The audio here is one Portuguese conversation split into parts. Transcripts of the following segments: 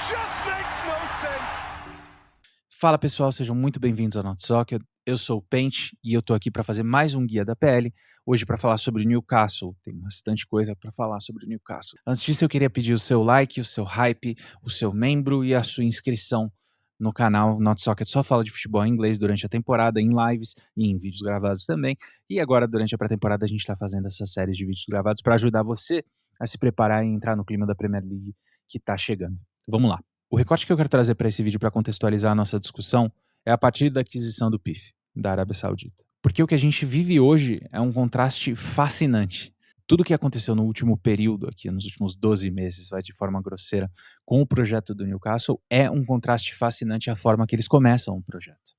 just makes no sense. Fala pessoal, sejam muito bem-vindos ao Not Soccer. Eu sou o Pente e eu tô aqui para fazer mais um guia da PL, hoje para falar sobre o Newcastle. Tem bastante coisa para falar sobre o Newcastle. Antes disso, eu queria pedir o seu like, o seu hype, o seu membro e a sua inscrição no canal Not Soccer. Só fala de futebol em inglês durante a temporada, em lives e em vídeos gravados também. E agora, durante a pré-temporada, a gente está fazendo essa série de vídeos gravados para ajudar você a se preparar e entrar no clima da Premier League que está chegando. Vamos lá. O recorte que eu quero trazer para esse vídeo para contextualizar a nossa discussão é a partir da aquisição do PIF, da Arábia Saudita. Porque o que a gente vive hoje é um contraste fascinante. Tudo o que aconteceu no último período aqui, nos últimos 12 meses, vai de forma grosseira, com o projeto do Newcastle, é um contraste fascinante a forma que eles começam o projeto.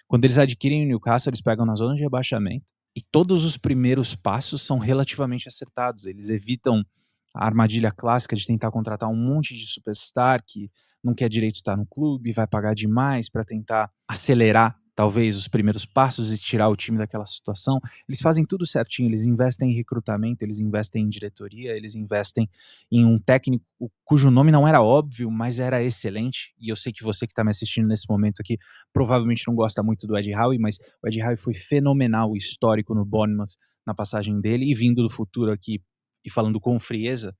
Quando eles adquirem o Newcastle, eles pegam na zona de rebaixamento e todos os primeiros passos são relativamente acertados. Eles evitam a armadilha clássica de tentar contratar um monte de superstar que não quer direito estar no clube, vai pagar demais para tentar acelerar talvez os primeiros passos e tirar o time daquela situação. Eles fazem tudo certinho, eles investem em recrutamento, eles investem em diretoria, eles investem em um técnico cujo nome não era óbvio, mas era excelente, e eu sei que você que está me assistindo nesse momento aqui provavelmente não gosta muito do Ed Howe, mas o Ed Howe foi fenomenal, histórico no Bournemouth na passagem dele, e vindo do futuro aqui e falando com frieza,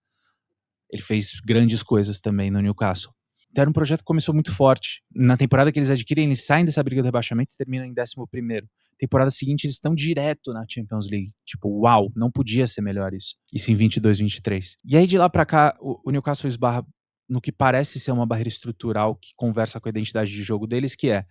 ele fez grandes coisas também no Newcastle. Então era um projeto que começou muito forte. Na temporada que eles adquirem, eles saem dessa briga de rebaixamento e terminam em 11º. Temporada seguinte, eles estão direto na Champions League. Tipo, uau, não podia ser melhor isso. Isso em 22, 23. E aí de lá pra cá, o Newcastle esbarra no que parece ser uma barreira estrutural que conversa com a identidade de jogo deles, que é,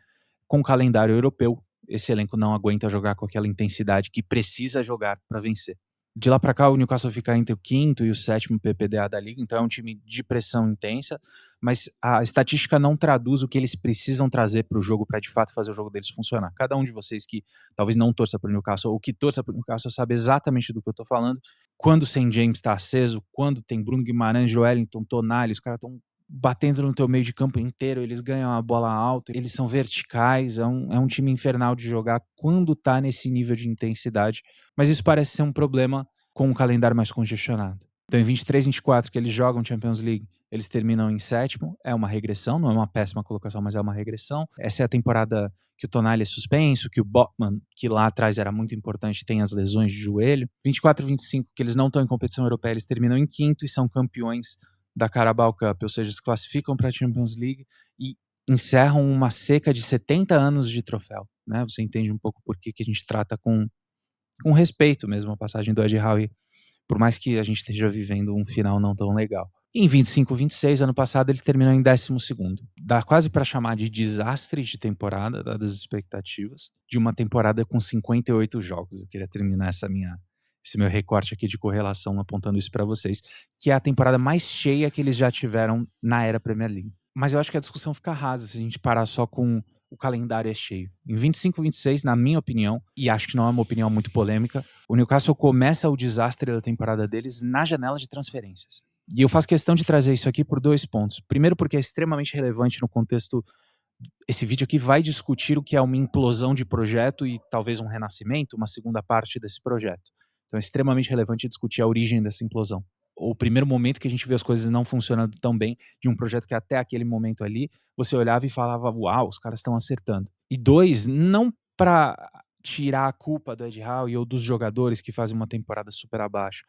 com o calendário europeu, esse elenco não aguenta jogar com aquela intensidade que precisa jogar para vencer. De lá para cá, o Newcastle fica entre o 5º e o 7º PPDA da liga, então é um time de pressão intensa, mas a estatística não traduz o que eles precisam trazer para o jogo para de fato fazer o jogo deles funcionar. Cada um de vocês que talvez não torça para o Newcastle ou que torça para o Newcastle sabe exatamente do que eu estou falando. Quando o St. James está aceso, quando tem Bruno Guimarães, Joelinton, Tonali, os caras estão batendo no teu meio de campo inteiro, eles ganham a bola alta, eles são verticais, é um time infernal de jogar quando tá nesse nível de intensidade, mas isso parece ser um problema com um calendário mais congestionado. Então em 23, 24 que eles jogam Champions League, eles terminam em 7º, é uma regressão, não é uma péssima colocação, mas é uma regressão. Essa é a temporada que o Tonali é suspenso, que o Botman, que lá atrás era muito importante, tem as lesões de joelho. 24, 25 que eles não estão em competição europeia, eles terminam em 5º e são campeões da Carabao Cup, ou seja, se classificam para a Champions League e encerram uma seca de 70 anos de troféu, né? Você entende um pouco por que a gente trata com respeito mesmo a passagem do Ed Howe, por mais que a gente esteja vivendo um final não tão legal. Em 25, 26, ano passado, eles terminam em 12º. Dá quase para chamar de desastre de temporada, dadas as expectativas, de uma temporada com 58 jogos. Eu queria terminar esse meu recorte aqui de correlação apontando isso para vocês, que é a temporada mais cheia que eles já tiveram na era Premier League. Mas eu acho que a discussão fica rasa se a gente parar só com o calendário é cheio. Em 25, 26, na minha opinião, e acho que não é uma opinião muito polêmica, o Newcastle começa o desastre da temporada deles na janela de transferências. E eu faço questão de trazer isso aqui por 2 pontos. Primeiro porque é extremamente relevante no contexto. Esse vídeo aqui vai discutir o que é uma implosão de projeto e talvez um renascimento, uma segunda parte desse projeto. Então é extremamente relevante discutir a origem dessa implosão. O primeiro momento que a gente vê as coisas não funcionando tão bem, de um projeto que até aquele momento ali, você olhava e falava, uau, os caras estão acertando. E 2, não para tirar a culpa do Ed Howe ou dos jogadores que fazem uma temporada super abaixo,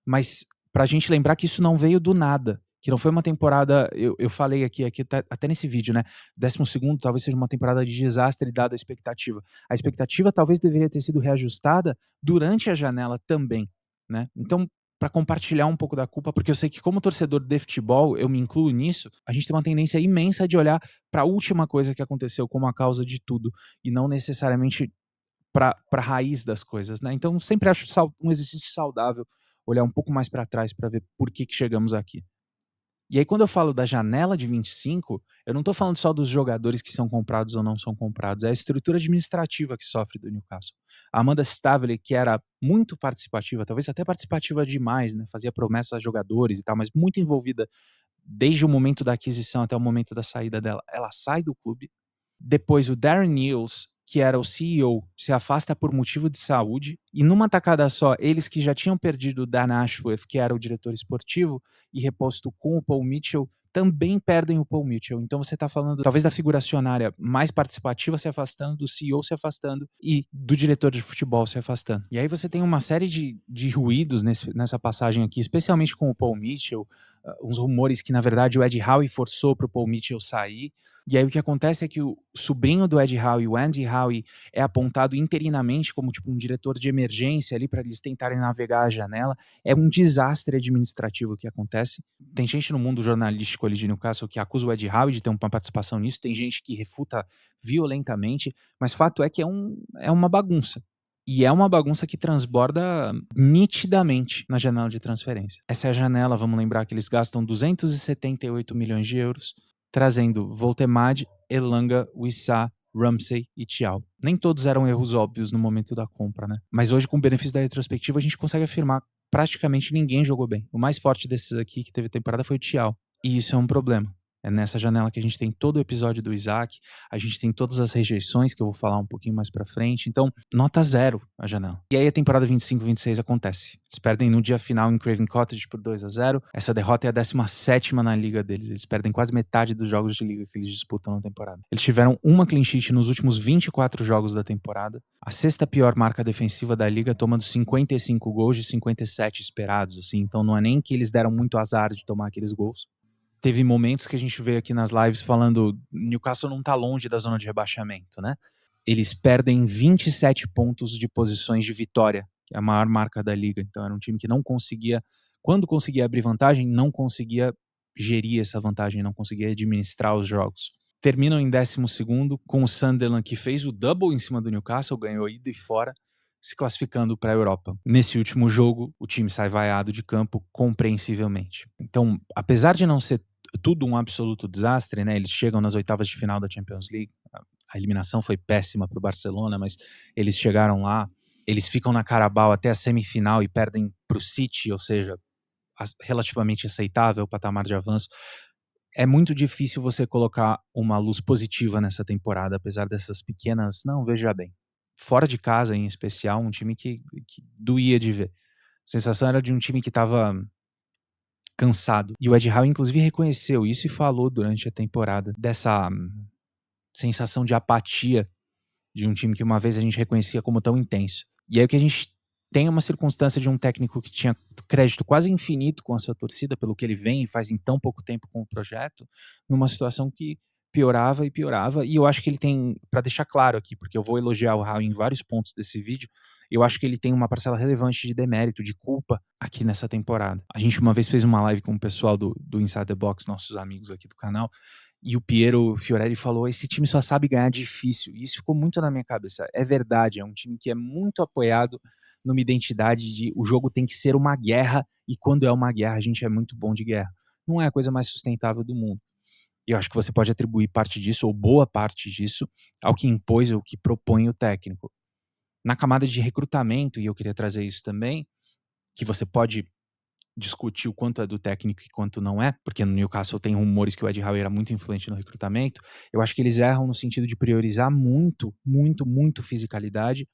mas para a gente lembrar que isso não veio do nada, que não foi uma temporada, eu falei aqui até nesse vídeo, né, 12º talvez seja uma temporada de desastre dada a expectativa. A expectativa talvez deveria ter sido reajustada durante a janela também, né? Então, para compartilhar um pouco da culpa, porque eu sei que como torcedor de futebol, eu me incluo nisso, a gente tem uma tendência imensa de olhar para a última coisa que aconteceu como a causa de tudo, e não necessariamente para a raiz das coisas, né? Então, sempre acho um exercício saudável olhar um pouco mais para trás para ver por que chegamos aqui. E aí, quando eu falo da janela de 25, eu não estou falando só dos jogadores que são comprados ou não são comprados, é a estrutura administrativa que sofre do Newcastle. A Amanda Staveley, que era muito participativa, talvez até participativa demais, né? Fazia promessas a jogadores e tal, mas muito envolvida desde o momento da aquisição até o momento da saída dela. Ela sai do clube. Depois o Darren Neils, que era o CEO, se afasta por motivo de saúde, e numa tacada só, eles que já tinham perdido o Dan Ashworth, que era o diretor esportivo, e reposto com o Paul Mitchell, também perdem o Paul Mitchell. Então você está falando talvez da figura acionária mais participativa se afastando, do CEO se afastando e do diretor de futebol se afastando. E aí você tem uma série de ruídos nessa passagem aqui, especialmente com o Paul Mitchell, uns rumores que na verdade o Ed Howe forçou para o Paul Mitchell sair. E aí o que acontece é que o sobrinho do Ed Howe, o Andy Howe, é apontado interinamente como tipo um diretor de emergência ali para eles tentarem navegar a janela. É um desastre administrativo que acontece. Tem gente no mundo jornalístico ali de Newcastle que acusa o Ed Howe de ter uma participação nisso, tem gente que refuta violentamente, mas fato é que é uma bagunça. E é uma bagunça que transborda nitidamente na janela de transferência. Essa é a janela, vamos lembrar que eles gastam 278 milhões de euros, trazendo Voltemade, Elanga, Wissá, Ramsey e Thiaw. Nem todos eram erros óbvios no momento da compra, né? Mas hoje, com o benefício da retrospectiva, a gente consegue afirmar que praticamente ninguém jogou bem. O mais forte desses aqui que teve temporada foi o Thiaw. E isso é um problema. É nessa janela que a gente tem todo o episódio do Isaac, a gente tem todas as rejeições, que eu vou falar um pouquinho mais pra frente. Então, nota 0 a janela. E aí a temporada 25-26 acontece. Eles perdem no dia final em Craven Cottage por 2-0. Essa derrota é a 17ª na liga deles. Eles perdem quase metade dos jogos de liga que eles disputam na temporada. Eles tiveram uma clean sheet nos últimos 24 jogos da temporada. A 6ª pior marca defensiva da liga, tomando 55 gols de 57 esperados. Assim. Então não é nem que eles deram muito azar de tomar aqueles gols. Teve momentos que a gente veio aqui nas lives falando Newcastle não tá longe da zona de rebaixamento, né? Eles perdem 27 pontos de posições de vitória, que é a maior marca da liga. Então era um time que não conseguia, quando conseguia abrir vantagem, não conseguia gerir essa vantagem, não conseguia administrar os jogos. Terminam em 12º com o Sunderland, que fez o double em cima do Newcastle, ganhou ida e fora, se classificando para a Europa. Nesse último jogo, o time sai vaiado de campo compreensivelmente. Então, apesar de não ser tudo um absoluto desastre, né? Eles chegam nas oitavas de final da Champions League. A eliminação foi péssima para o Barcelona, mas eles chegaram lá. Eles ficam na Carabao até a semifinal e perdem para o City, ou seja, relativamente aceitável o patamar de avanço. É muito difícil você colocar uma luz positiva nessa temporada, apesar dessas pequenas... Não, veja bem. Fora de casa, em especial, um time que doía de ver. A sensação era de um time que estava cansado. E o Ed Howe, inclusive, reconheceu isso e falou durante a temporada dessa sensação de apatia de um time que uma vez a gente reconhecia como tão intenso. E aí o que a gente tem é uma circunstância de um técnico que tinha crédito quase infinito com a sua torcida, pelo que ele vem e faz em tão pouco tempo com o projeto, numa situação que piorava e piorava, e eu acho que ele tem, para deixar claro aqui, porque eu vou elogiar o Howe em vários pontos desse vídeo, eu acho que ele tem uma parcela relevante de demérito, de culpa aqui nessa temporada. A gente uma vez fez uma live com o pessoal do Inside the Box, nossos amigos aqui do canal, e o Piero Fiorelli falou, esse time só sabe ganhar difícil, e isso ficou muito na minha cabeça. É verdade, é um time que é muito apoiado numa identidade de o jogo tem que ser uma guerra, e quando é uma guerra a gente é muito bom de guerra. Não é a coisa mais sustentável do mundo. E eu acho que você pode atribuir parte disso, ou boa parte disso, ao que impôs ou que propõe o técnico. Na camada de recrutamento, e eu queria trazer isso também, que você pode discutir o quanto é do técnico e quanto não é, porque no Newcastle tem rumores que o Ed Howe era muito influente no recrutamento. Eu acho que eles erram no sentido de priorizar muito, muito, muito fisicalidade.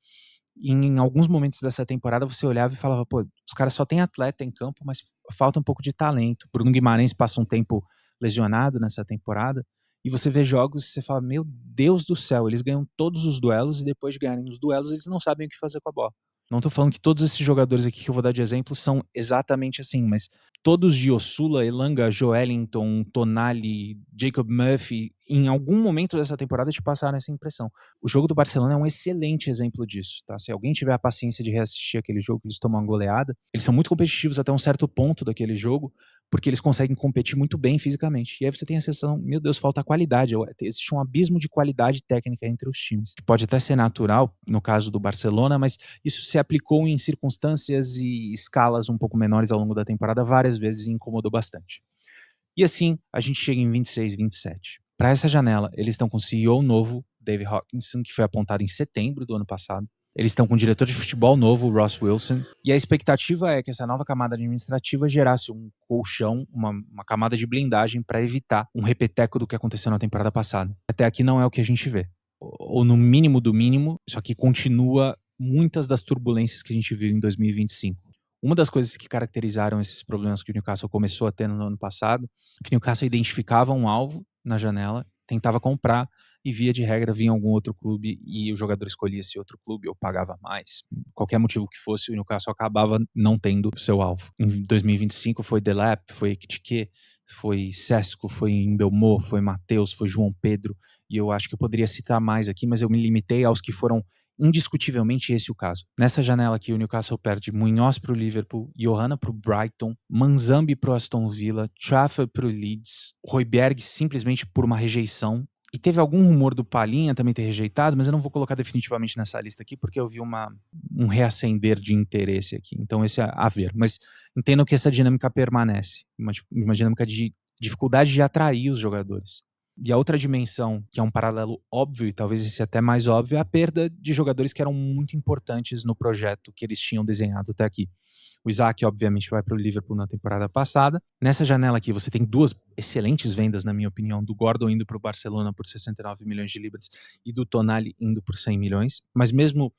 E em alguns momentos dessa temporada você olhava e falava, pô, os caras só têm atleta em campo, mas falta um pouco de talento. Bruno Guimarães passa um tempo lesionado nessa temporada, e você vê jogos e você fala, meu Deus do céu, eles ganham todos os duelos, e depois de ganharem os duelos, eles não sabem o que fazer com a bola. Não tô falando que todos esses jogadores aqui que eu vou dar de exemplo são exatamente assim, mas todos de Osula, Elanga, Joelinton, Tonali, Jacob Murphy, em algum momento dessa temporada te passaram essa impressão. O jogo do Barcelona é um excelente exemplo disso, tá? Se alguém tiver a paciência de reassistir aquele jogo, eles tomam uma goleada, eles são muito competitivos até um certo ponto daquele jogo, porque eles conseguem competir muito bem fisicamente. E aí você tem a sensação, meu Deus, falta qualidade, existe um abismo de qualidade técnica entre os times. Pode até ser natural, no caso do Barcelona, mas isso se aplicou em circunstâncias e escalas um pouco menores ao longo da temporada várias vezes e incomodou bastante. E assim, a gente chega em 26, 27. Para essa janela, eles estão com o CEO novo, David Hawkinson, que foi apontado em setembro do ano passado. Eles estão com um diretor de futebol novo, Ross Wilson. E a expectativa é que essa nova camada administrativa gerasse um colchão, uma camada de blindagem para evitar um repeteco do que aconteceu na temporada passada. Até aqui não é o que a gente vê. Ou no mínimo do mínimo, isso aqui continua muitas das turbulências que a gente viu em 2025. Uma das coisas que caracterizaram esses problemas que o Newcastle começou a ter no ano passado, que o Newcastle identificava um alvo na janela, tentava comprar e via de regra vinha algum outro clube e o jogador escolhia esse outro clube ou pagava mais. Qualquer motivo que fosse, o Newcastle acabava não tendo seu alvo. Em 2025 foi Delap, foi Ekitike, foi Sesco, foi Mbeumo, foi Matheus, foi João Pedro, e eu acho que eu poderia citar mais aqui, mas eu me limitei aos que foram indiscutivelmente esse o caso. Nessa janela aqui, o Newcastle perde Munhoz para o Liverpool, Johanna para o Brighton, Manzambi para o Aston Villa, Trafford para o Leeds, Højbjerg simplesmente por uma rejeição. E teve algum rumor do Palhinha também ter rejeitado, mas eu não vou colocar definitivamente nessa lista aqui, porque eu vi um reacender de interesse aqui. Então esse é a ver. Mas entendo que essa dinâmica permanece. Uma dinâmica de dificuldade de atrair os jogadores. E a outra dimensão, que é um paralelo óbvio, e talvez esse até mais óbvio, é a perda de jogadores que eram muito importantes no projeto que eles tinham desenhado até aqui. O Isaac, obviamente, vai para o Liverpool na temporada passada. Nessa janela aqui, você tem duas excelentes vendas, na minha opinião, do Gordon indo para o Barcelona por 69 milhões de libras e do Tonali indo por 100 milhões. Mas mesmo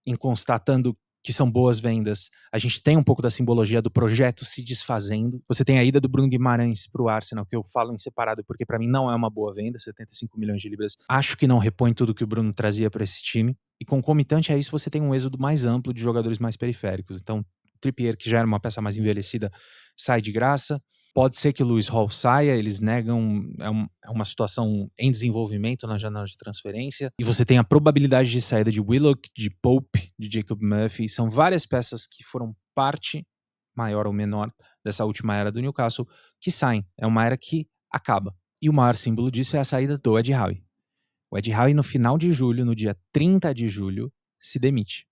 em constatando que são boas vendas, a gente tem um pouco da simbologia do projeto se desfazendo. Você tem a ida do Bruno Guimarães para o Arsenal, que eu falo em separado porque para mim não é uma boa venda, 75 milhões de libras. Acho que não repõe tudo que o Bruno trazia para esse time. E concomitante a isso, você tem um êxodo mais amplo de jogadores mais periféricos. Então, Trippier, que já era uma peça mais envelhecida, sai de graça. Pode ser que o Lewis Hall saia, eles negam, é uma situação em desenvolvimento na janela de transferência. E você tem a probabilidade de saída de Willock, de Pope, de Jacob Murphy. São várias peças que foram parte, maior ou menor, dessa última era do Newcastle, que saem. É uma era que acaba. E o maior símbolo disso é a saída do Ed Howe. O Ed Howe, no final de julho, no dia 30 de julho, se demite.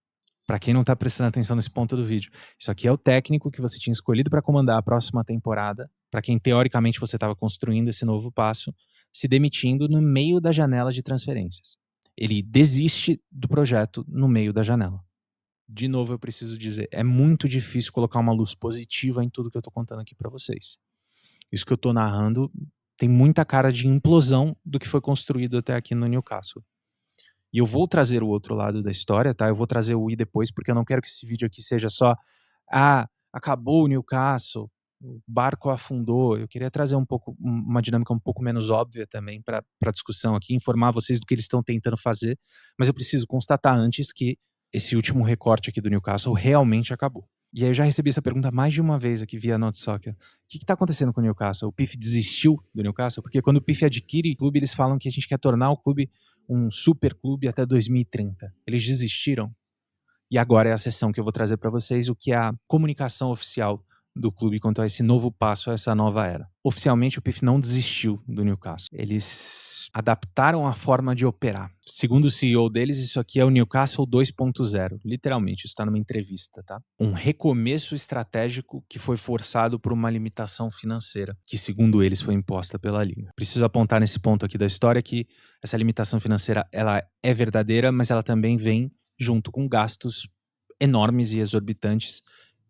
Para quem não está prestando atenção nesse ponto do vídeo, isso aqui é o técnico que você tinha escolhido para comandar a próxima temporada, para quem teoricamente você estava construindo esse novo passo, se demitindo no meio da janela de transferências. Ele desiste do projeto no meio da janela. De novo, eu preciso dizer, é muito difícil colocar uma luz positiva em tudo que eu estou contando aqui para vocês. Isso que eu estou narrando tem muita cara de implosão do que foi construído até aqui no Newcastle. E eu vou trazer o outro lado da história, tá? Eu vou trazer o i depois, porque eu não quero que esse vídeo aqui seja só acabou o Newcastle, o barco afundou. Eu queria trazer uma dinâmica um pouco menos óbvia também para a discussão aqui, informar vocês do que eles estão tentando fazer, mas eu preciso constatar antes que esse último recorte aqui do Newcastle realmente acabou. E aí eu já recebi essa pergunta mais de uma vez aqui via Not Soccer. O que está acontecendo com o Newcastle? O PIF desistiu do Newcastle? Porque quando o PIF adquire o clube, eles falam que a gente quer tornar o clube um super clube até 2030. Eles desistiram. E agora é a sessão que eu vou trazer para vocês o que é a comunicação oficial do clube quanto a esse novo passo, a essa nova era. Oficialmente, o PIF não desistiu do Newcastle. Eles adaptaram a forma de operar. Segundo o CEO deles, isso aqui é o Newcastle 2.0. Literalmente, isso está numa entrevista, tá? Um recomeço estratégico que foi forçado por uma limitação financeira, que segundo eles foi imposta pela Liga. Preciso apontar nesse ponto aqui da história que essa limitação financeira, ela é verdadeira, mas ela também vem junto com gastos enormes e exorbitantes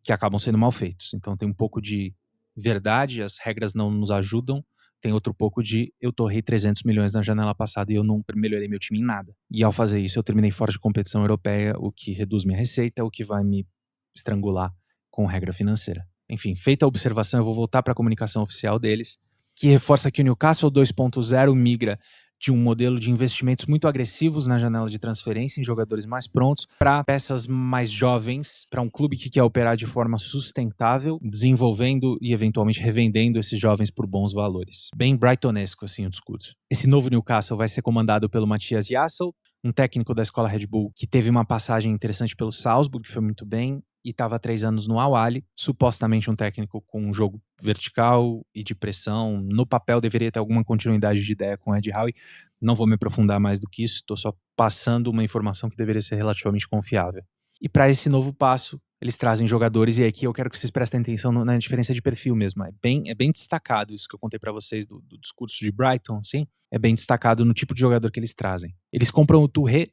que acabam sendo mal feitos. Então tem um pouco de verdade, as regras não nos ajudam, tem outro pouco de eu torrei 300 milhões na janela passada e eu não melhorei meu time em nada. E ao fazer isso eu terminei fora de competição europeia, o que reduz minha receita, o que vai me estrangular com regra financeira. Enfim, feita a observação, eu vou voltar para a comunicação oficial deles, que reforça que o Newcastle 2.0 migra de um modelo de investimentos muito agressivos na janela de transferência em jogadores mais prontos para peças mais jovens, para um clube que quer operar de forma sustentável, desenvolvendo e eventualmente revendendo esses jovens por bons valores. Bem Brightonesco assim o discurso. Esse novo Newcastle vai ser comandado pelo Matthias Jassel, um técnico da escola Red Bull que teve uma passagem interessante pelo Salzburg, que foi muito bem, e estava há 3 anos no Al-Ahly, supostamente um técnico com um jogo vertical e de pressão. No papel deveria ter alguma continuidade de ideia com o Ed Howe. Não vou me aprofundar mais do que isso, estou só passando uma informação que deveria ser relativamente confiável. E para esse novo passo, eles trazem jogadores, e aqui eu quero que vocês prestem atenção na diferença de perfil mesmo. É bem destacado isso que eu contei para vocês do discurso de Brighton, assim, é bem destacado no tipo de jogador que eles trazem. Eles compram o Touré,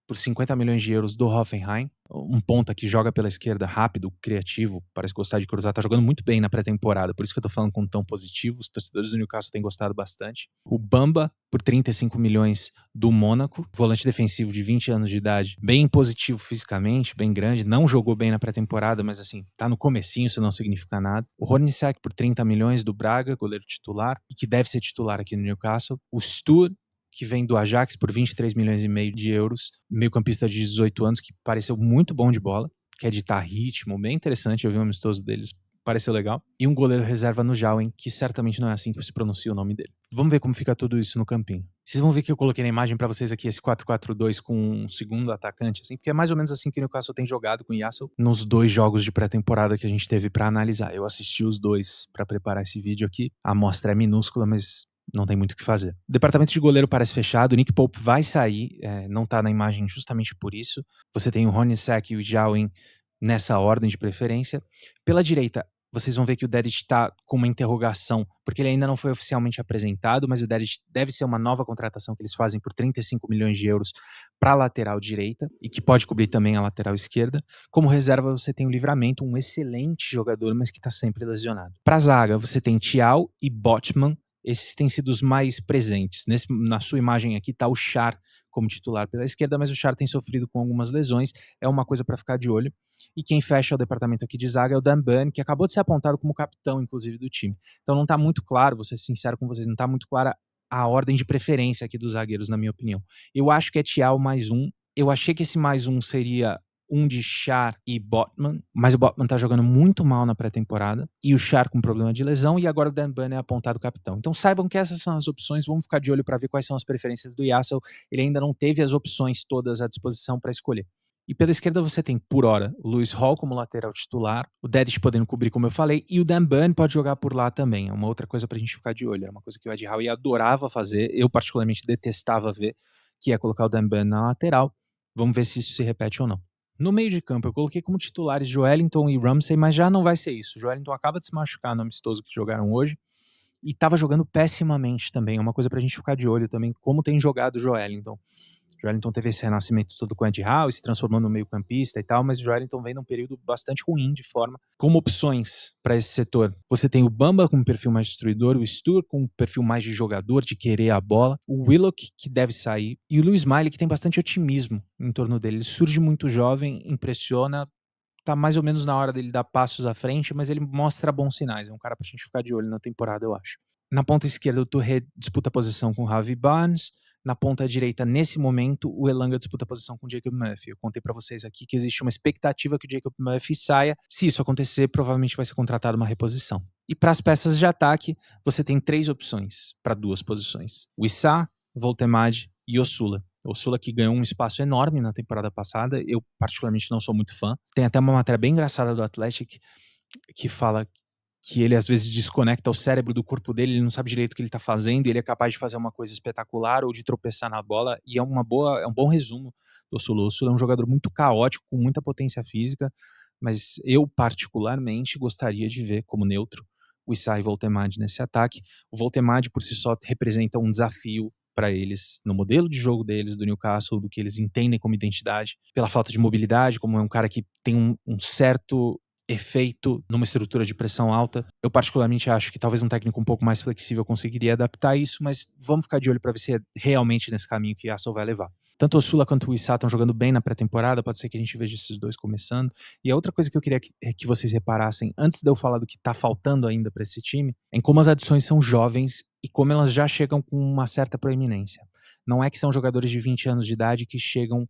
por 50 milhões de euros do Hoffenheim. Um ponta que joga pela esquerda, rápido, criativo, parece gostar de cruzar, tá jogando muito bem na pré-temporada, por isso que eu tô falando com um tom positivo, os torcedores do Newcastle têm gostado bastante. O Bamba, por 35 milhões do Mônaco, volante defensivo de 20 anos de idade, bem positivo fisicamente, bem grande, não jogou bem na pré-temporada, mas assim, tá no comecinho, isso não significa nada. O Hornacek por 30 milhões do Braga, goleiro titular, e que deve ser titular aqui no Newcastle. O Stur, que vem do Ajax por 23 milhões e meio de euros, meio campista de 18 anos, que pareceu muito bom de bola, quer ditar ritmo, bem interessante, eu vi um amistoso deles, pareceu legal. E um goleiro reserva no Jauen, que certamente não é assim que se pronuncia o nome dele. Vamos ver como fica tudo isso no campinho. Vocês vão ver que eu coloquei na imagem pra vocês aqui esse 4-4-2 com um segundo atacante, assim, porque é mais ou menos assim que o Newcastle tem jogado com o Yassel nos 2 jogos de pré-temporada que a gente teve pra analisar. Eu assisti os 2 pra preparar esse vídeo aqui. A amostra é minúscula, mas não tem muito o que fazer. O departamento de goleiro parece fechado, o Nick Pope vai sair, não tá na imagem justamente por isso. Você tem o Hornacek e o Jauen nessa ordem de preferência. Pela direita, vocês vão ver que o Dedić tá com uma interrogação, porque ele ainda não foi oficialmente apresentado, mas o Dedić deve ser uma nova contratação que eles fazem por 35 milhões de euros para a lateral direita, e que pode cobrir também a lateral esquerda. Como reserva, você tem o Livramento, um excelente jogador, mas que está sempre lesionado. Para a zaga, você tem Thiaw e Botman. Esses têm sido os mais presentes. Na sua imagem aqui está o Schär como titular pela esquerda, mas o Schär tem sofrido com algumas lesões, é uma coisa para ficar de olho. E quem fecha o departamento aqui de zaga é o Dan Burn, que acabou de ser apontado como capitão, inclusive, do time. Então não está muito claro, vou ser sincero com vocês, não está muito clara a ordem de preferência aqui dos zagueiros, na minha opinião. Eu acho que é Thiaw mais um. Eu achei que esse mais um seria um de Schär e Botman, mas o Botman tá jogando muito mal na pré-temporada, e o Schär com problema de lesão, e agora o Dan Burn é apontado capitão. Então saibam que essas são as opções, vamos ficar de olho para ver quais são as preferências do Yassel. Ele ainda não teve as opções todas à disposição para escolher. E pela esquerda você tem, por hora, o Lewis Hall como lateral titular, o Dedić podendo cobrir, como eu falei, e o Dan Burn pode jogar por lá também. É uma outra coisa pra gente ficar de olho. É uma coisa que o Eddie Howe adorava fazer, eu particularmente detestava ver, que é colocar o Dan Burn na lateral. Vamos ver se isso se repete ou não. No meio de campo, eu coloquei como titulares Joelinton e Ramsey, mas já não vai ser isso. O Joelinton acaba de se machucar no amistoso que jogaram hoje e estava jogando pessimamente também. É uma coisa pra gente ficar de olho também, como tem jogado o Joelinton. O Joelinton teve esse renascimento todo com o Eddie Howe, se transformando no meio campista e tal, mas o Joelinton vem num período bastante ruim de forma. Como opções para esse setor, você tem o Bamba com um perfil mais destruidor, o Stur com um perfil mais de jogador, de querer a bola, o Willock, que deve sair, e o Lewis Miley, que tem bastante otimismo em torno dele. Ele surge muito jovem, impressiona, tá mais ou menos na hora dele dar passos à frente, mas ele mostra bons sinais. É um cara pra gente ficar de olho na temporada, eu acho. Na ponta esquerda, o Touré disputa a posição com o Harvey Barnes. Na ponta direita, nesse momento, o Elanga disputa a posição com o Jacob Murphy. Eu contei pra vocês aqui que existe uma expectativa que o Jacob Murphy saia. Se isso acontecer, provavelmente vai ser contratada uma reposição. E para as peças de ataque, você tem 3 opções para 2 posições. O Issa, Voltemade e Osula. Osula que ganhou um espaço enorme na temporada passada. Eu particularmente não sou muito fã. Tem até uma matéria bem engraçada do Athletic que fala que ele às vezes desconecta o cérebro do corpo dele, ele não sabe direito o que ele tá fazendo, e ele é capaz de fazer uma coisa espetacular ou de tropeçar na bola, e é um bom resumo do Osula. O Osula é um jogador muito caótico, com muita potência física, mas eu particularmente gostaria de ver como neutro o Issa e Voltemade nesse ataque. O Voltemade por si só representa um desafio para eles, no modelo de jogo deles, do Newcastle, do que eles entendem como identidade, pela falta de mobilidade, como é um cara que tem um certo efeito numa estrutura de pressão alta. Eu particularmente acho que talvez um técnico um pouco mais flexível conseguiria adaptar isso, mas vamos ficar de olho para ver se é realmente nesse caminho que o Yassel vai levar. Tanto o Osula quanto o Issa estão jogando bem na pré-temporada, pode ser que a gente veja esses dois começando. E a outra coisa que eu queria que vocês reparassem, antes de eu falar do que está faltando ainda para esse time, é em como as adições são jovens e como elas já chegam com uma certa proeminência. Não é que são jogadores de 20 anos de idade que chegam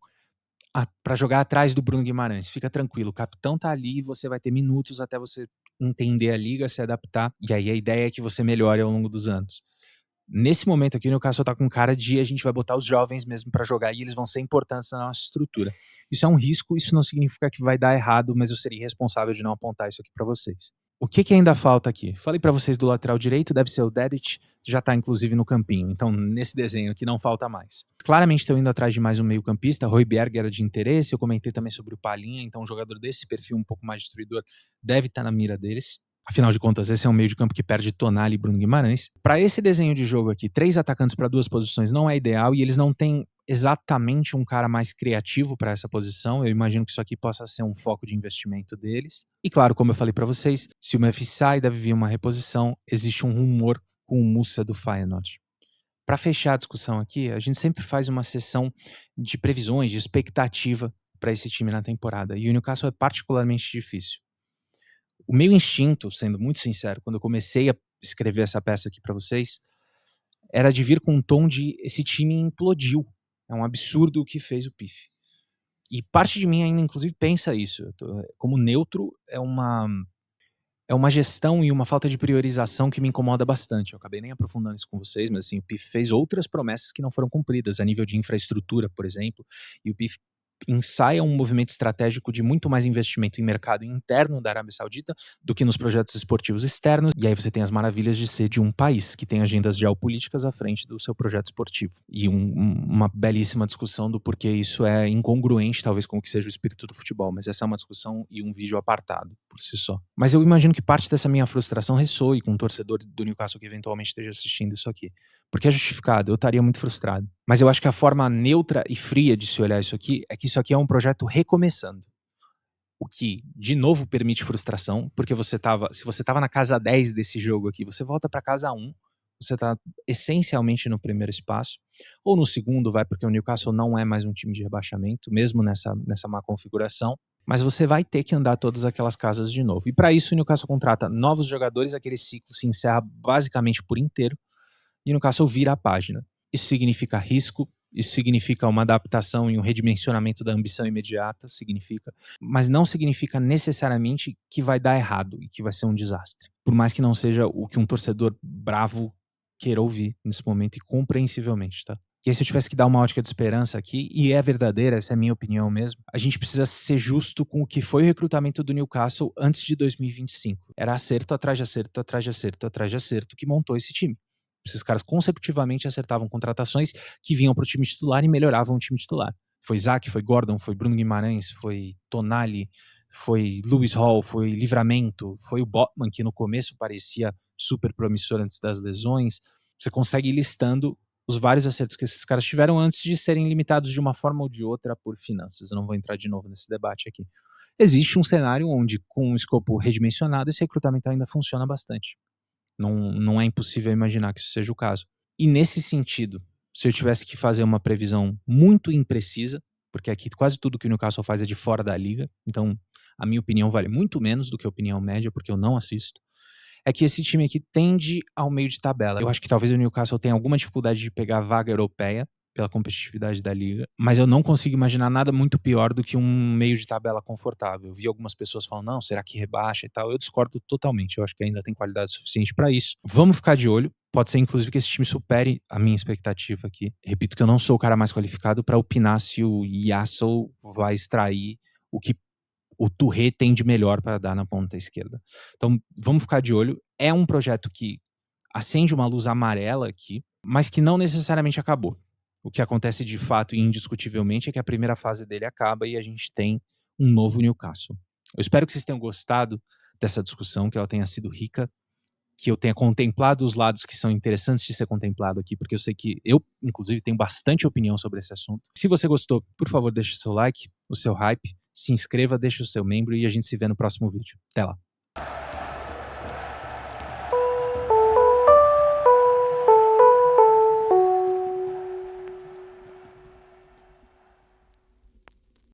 para jogar atrás do Bruno Guimarães. Fica tranquilo, o capitão tá ali e você vai ter minutos até você entender a liga, se adaptar, e aí a ideia é que você melhore ao longo dos anos. Nesse momento aqui, o Newcastle tá com cara de a gente vai botar os jovens mesmo para jogar e eles vão ser importantes na nossa estrutura. Isso é um risco, isso não significa que vai dar errado, mas eu seria irresponsável de não apontar isso aqui para vocês. O que ainda falta aqui? Falei para vocês do lateral direito, deve ser o Dedić, já tá inclusive no campinho, então nesse desenho aqui não falta mais. Claramente estão indo atrás de mais um meio campista, Højbjerg era de interesse, eu comentei também sobre o Palhinha, então um jogador desse perfil um pouco mais destruidor deve estar na mira deles. Afinal de contas, esse é um meio de campo que perde Tonali e Bruno Guimarães. Para esse desenho de jogo aqui, 3 atacantes para 2 posições não é ideal e eles não têm exatamente um cara mais criativo para essa posição. Eu imagino que isso aqui possa ser um foco de investimento deles. E claro, como eu falei para vocês, se o Memphis sai, deve vir uma reposição. Existe um rumor com o Musa do Feyenoord. Para fechar a discussão aqui, a gente sempre faz uma sessão de previsões, de expectativa para esse time na temporada. E o Newcastle é particularmente difícil. O meu instinto, sendo muito sincero, quando eu comecei a escrever essa peça aqui para vocês, era de vir com um tom de esse time implodiu. É um absurdo o que fez o PIF. E parte de mim ainda, inclusive, pensa isso. Como neutro, é uma gestão e uma falta de priorização que me incomoda bastante. Eu acabei nem aprofundando isso com vocês, mas assim, o PIF fez outras promessas que não foram cumpridas, a nível de infraestrutura, por exemplo, e o PIF ensaia um movimento estratégico de muito mais investimento em mercado interno da Arábia Saudita do que nos projetos esportivos externos, e aí você tem as maravilhas de ser de um país que tem agendas geopolíticas à frente do seu projeto esportivo. E uma belíssima discussão do porquê isso é incongruente, talvez, com o que seja o espírito do futebol, mas essa é uma discussão e um vídeo apartado, por si só. Mas eu imagino que parte dessa minha frustração ressoe com um torcedor do Newcastle que eventualmente esteja assistindo isso aqui. Porque é justificado, eu estaria muito frustrado. Mas eu acho que a forma neutra e fria de se olhar isso aqui é que isso aqui é um projeto recomeçando. O que, de novo, permite frustração, porque se você estava na casa 10 desse jogo aqui, você volta para casa 1, você está essencialmente no primeiro espaço, ou no segundo, vai, porque o Newcastle não é mais um time de rebaixamento, mesmo nessa má configuração, mas você vai ter que andar todas aquelas casas de novo. E para isso o Newcastle contrata novos jogadores, aquele ciclo se encerra basicamente por inteiro, e o Newcastle vira a página. Isso significa risco, isso significa uma adaptação e um redimensionamento da ambição imediata, significa, mas não significa necessariamente que vai dar errado e que vai ser um desastre. Por mais que não seja o que um torcedor bravo queira ouvir nesse momento, e compreensivelmente, tá? E aí, se eu tivesse que dar uma ótica de esperança aqui, e é verdadeira, essa é a minha opinião mesmo, a gente precisa ser justo com o que foi o recrutamento do Newcastle antes de 2025. Era acerto atrás de acerto, atrás de acerto, atrás de acerto que montou esse time. Esses caras consecutivamente acertavam contratações que vinham para o time titular e melhoravam o time titular. Foi Isaac, foi Gordon, foi Bruno Guimarães, foi Tonali, foi Lewis Hall, foi Livramento, foi o Botman, que no começo parecia super promissor antes das lesões. Você consegue ir listando os vários acertos que esses caras tiveram antes de serem limitados de uma forma ou de outra por finanças. Eu não vou entrar de novo nesse debate aqui. Existe um cenário onde, com um escopo redimensionado, esse recrutamento ainda funciona bastante. Não é impossível imaginar que isso seja o caso. E nesse sentido, se eu tivesse que fazer uma previsão muito imprecisa, porque aqui quase tudo que o Newcastle faz é de fora da liga, então a minha opinião vale muito menos do que a opinião média, porque eu não assisto, é que esse time aqui tende ao meio de tabela. Eu acho que talvez o Newcastle tenha alguma dificuldade de pegar a vaga europeia, pela competitividade da liga, mas eu não consigo imaginar nada muito pior do que um meio de tabela confortável. Eu vi algumas pessoas falando, não, será que rebaixa e tal? Eu discordo totalmente, eu acho que ainda tem qualidade suficiente para isso. Vamos ficar de olho, pode ser inclusive que esse time supere a minha expectativa aqui. Repito que eu não sou o cara mais qualificado para opinar se o Yasso vai extrair o que o Touré tem de melhor para dar na ponta esquerda. Então, vamos ficar de olho. É um projeto que acende uma luz amarela aqui, mas que não necessariamente acabou. O que acontece de fato e indiscutivelmente é que a primeira fase dele acaba e a gente tem um novo Newcastle. Eu espero que vocês tenham gostado dessa discussão, que ela tenha sido rica, que eu tenha contemplado os lados que são interessantes de ser contemplado aqui, porque eu sei que eu, inclusive, tenho bastante opinião sobre esse assunto. Se você gostou, por favor, deixe o seu like, o seu hype, se inscreva, deixe o seu membro e a gente se vê no próximo vídeo. Até lá!